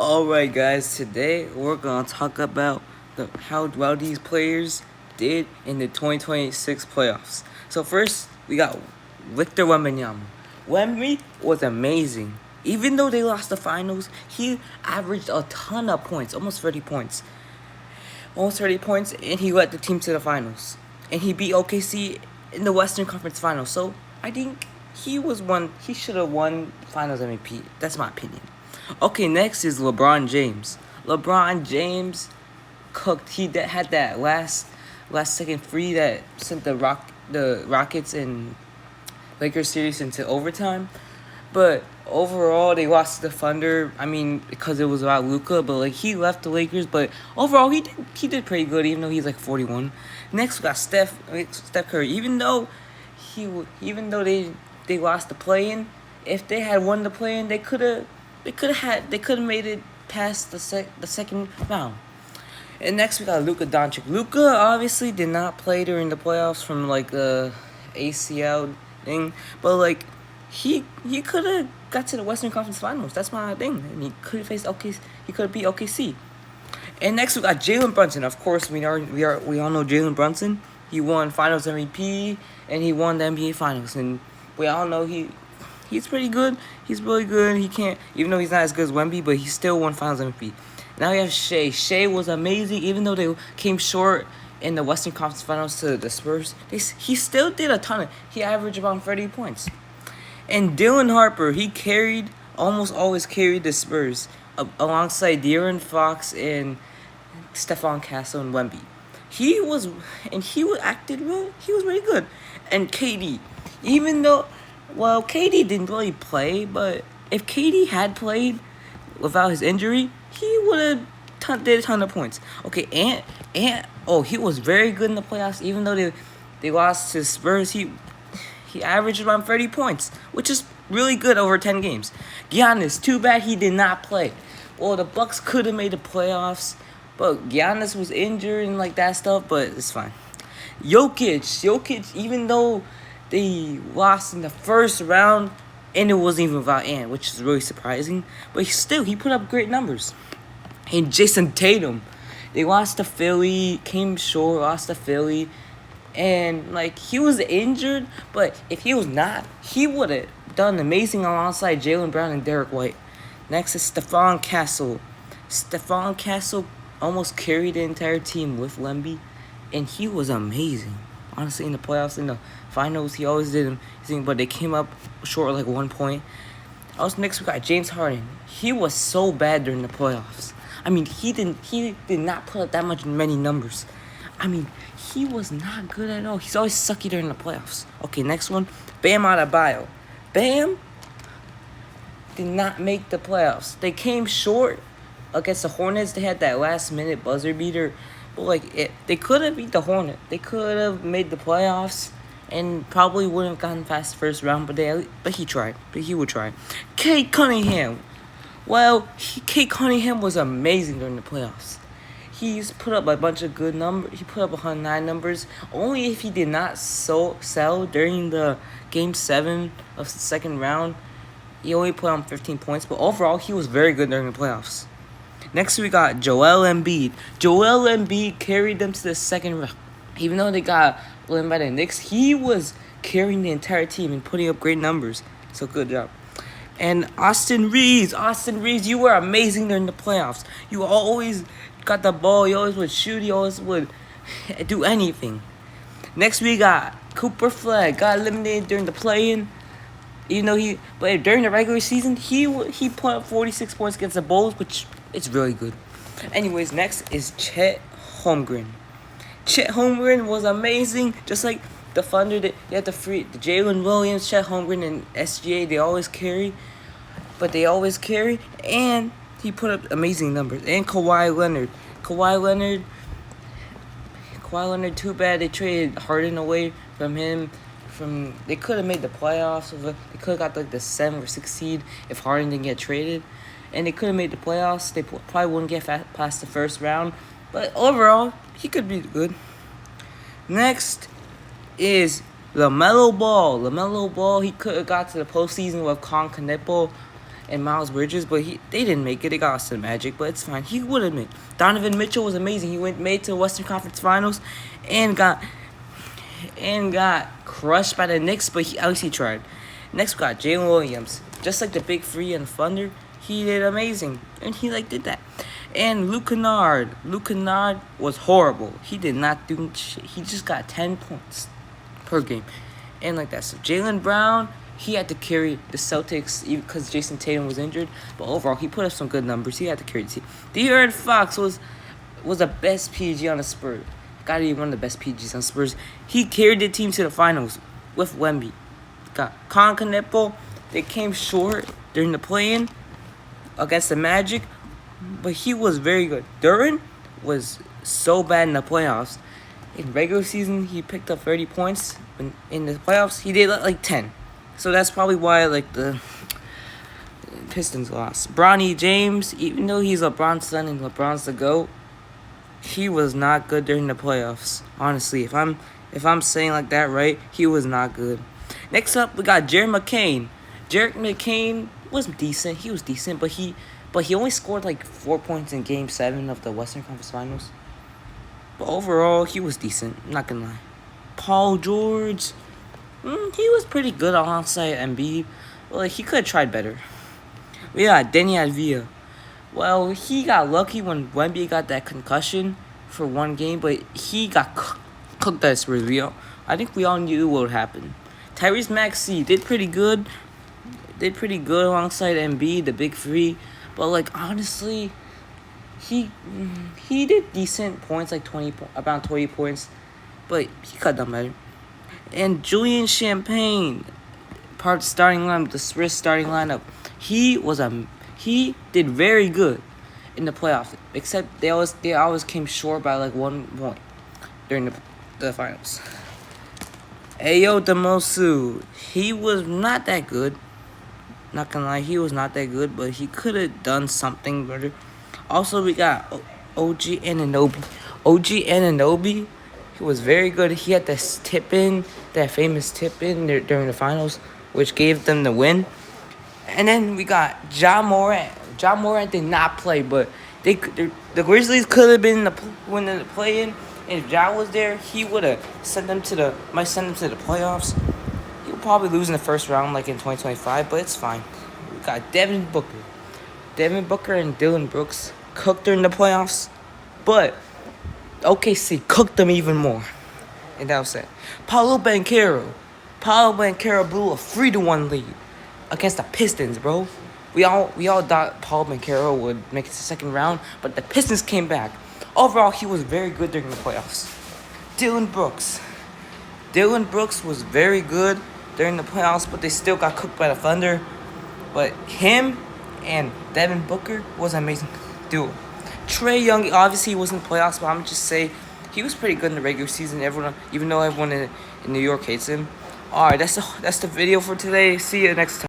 Alright guys, today we're gonna talk about how well these players did in the 2026 playoffs. So first, we got Victor Wembanyama. Wemby was amazing. Even though they lost the finals, he averaged a ton of points, almost 30 points. Almost 30 points, and he led the team to the finals. And he beat OKC in the Western Conference Finals. So I think he should have won Finals MVP. That's my opinion. Okay, next is LeBron James. LeBron James cooked. He had that last second free that sent the Rockets and Lakers series into overtime. But overall, they lost to the Thunder. I mean, because it was about Luka, but like he left the Lakers. But overall, he did pretty good, even though he's like 41. Next, we got Steph Curry. Even though they lost the play-in, if they had won the play-in, they could have made it past the second round. And next we got Luka Doncic. Luka obviously did not play during the playoffs from like the ACL thing, but like he could have got to the Western Conference Finals. That's my thing. And he could have faced OKC. He could have beat OKC. And next we got Jalen Brunson. Of course, we all know Jalen Brunson. He won Finals MVP and he won the NBA Finals. And we all know he's pretty good. He's really good. He can't, even though he's not as good as Wemby, but he still won Finals MVP. Now we have Shea. Shea was amazing, even though they came short in the Western Conference Finals to the Spurs. He still did a ton. He averaged about 30 points. And Dylan Harper, almost always carried the Spurs alongside De'Aaron Fox and Stephon Castle and Wemby. He was acted well. He was really good. And KD, even though, well, KD didn't really play, but if KD had played without his injury, he would have did a ton of points. Okay, he was very good in the playoffs. Even though they lost to Spurs, he averaged around 30 points, which is really good over 10 games. Giannis, too bad he did not play. Well, the Bucks could have made the playoffs, but Giannis was injured and like that stuff, but it's fine. Jokic, even though they lost in the first round, and it wasn't even without Ant, which is really surprising, but he put up great numbers. And Jason Tatum, they lost to Philly, came short, lost to Philly, and like he was injured, but if he was not, he would have done amazing alongside Jaylen Brown and Derek White. Next is Stephon Castle. Stephon Castle almost carried the entire team with Wemby, and he was amazing. Honestly, in the playoffs, in the finals, he always did amazing, but they came up short like 1 point. Also, next we got James Harden. He was so bad during the playoffs. I mean, he did not put up many numbers. I mean, he was not good at all. He's always sucky during the playoffs. Okay, next one, Bam Adebayo. Bam did not make the playoffs. They came short against the Hornets. They had that last-minute buzzer beater. But like, they could have beat the Hornets. They could have made the playoffs and probably wouldn't have gotten past the first round. But he tried. But he would try. Kate Cunningham. Well, Kate Cunningham was amazing during the playoffs. He's put up a bunch of good numbers. He put up 109 numbers. Only if he did not sell during the Game 7 of the second round. He only put on 15 points. But overall, he was very good during the playoffs. Next, we got Joel Embiid. Joel Embiid carried them to the second round. Even though they got eliminated by the Knicks, he was carrying the entire team and putting up great numbers. So, good job. And Austin Reeves, you were amazing during the playoffs. You always got the ball. You always would shoot. You always would do anything. Next, we got Cooper Flag. Got eliminated during the play-in. But during the regular season, he put up 46 points against the Bulls, which is really good. Anyways, next is Chet Holmgren. Chet Holmgren was amazing. Just like the Thunder, they had the Jalen Williams, Chet Holmgren, and SGA. They always carry. And he put up amazing numbers. And Kawhi Leonard, too bad they traded Harden away from him. They could have made the playoffs. They could have got like the 7th or 6th seed if Harden didn't get traded. And they could have made the playoffs. They probably wouldn't get past the first round. But overall, he could be good. Next is LaMelo Ball. LaMelo Ball, he could have got to the postseason with Con Canepo. and Miles Bridges, but they didn't make it. They got lost to the Magic, but it's fine. He would have made. Donovan Mitchell was amazing. He made to the Western Conference Finals, and got crushed by the Knicks, but at least he tried. Next we got Jalen Williams, just like the Big Three and Thunder. He did amazing, and he did that. And Luke Kennard was horrible. He did not do shit. He just got 10 points per game, and like that. So Jaylen Brown, he had to carry the Celtics even because Jason Tatum was injured. But overall, he put up some good numbers. He had to carry the team. De'Aaron Fox was the best PG on the Spurs. Gotta be one of the best PGs on Spurs. He carried the team to the finals with Wemby. Got Con Kneppel. They came short during the play-in against the Magic, but he was very good. Duran was so bad in the playoffs. In regular season, he picked up 30 points. In the playoffs, he did like 10. So that's probably why the Pistons lost. Bronny James, even though he's LeBron's son and LeBron's the GOAT, he was not good during the playoffs. Honestly, if I'm saying like that right, he was not good. Next up, we got Jared McCain. Jared McCain was decent. He was decent, but he only scored like 4 points in Game 7 of the Western Conference Finals. But overall, he was decent. I'm not gonna lie. Paul George, he was pretty good alongside Embiid. Well, he could have tried better. We got Denny Avdija. Well, he got lucky when Wemby got that concussion for one game, but he got cooked at Spurs. I think we all knew what would happen. Tyrese Maxey did pretty good. Alongside Embiid, the Big Three. But honestly, he did decent points, about 20 points, but he could have done better. And Julian Champagne, part of the starting lineup, the Spurs starting lineup, he did very good in the playoffs. Except they always came short by 1 point during the finals. Ayo Demosu, he was not that good. Not gonna lie, he was not that good, but he could have done something better. Also, we got OG Anunoby. He was very good. He had that famous tip in during the finals, which gave them the win. And then we got Ja Morant. Ja Morant did not play, but the Grizzlies could have been winning the play-in. And if Ja was there, he would have sent them to the playoffs. He'll probably lose in the first round, like in 2025, but it's fine. We got Devin Booker. Devin Booker and Dillon Brooks cooked during the playoffs, but OKC cooked them even more. And that was it. Paolo Banchero blew a 3-1 lead against the Pistons, bro. We all thought Paolo Banchero would make it to the second round, but the Pistons came back. Overall, he was very good during the playoffs. Dillon Brooks was very good during the playoffs, but they still got cooked by the Thunder. But him and Devin Booker was an amazing duo. Trae Young, obviously, he wasn't in the playoffs, but I'm just say he was pretty good in the regular season. Even though everyone in New York hates him. All right, that's the video for today. See you next time.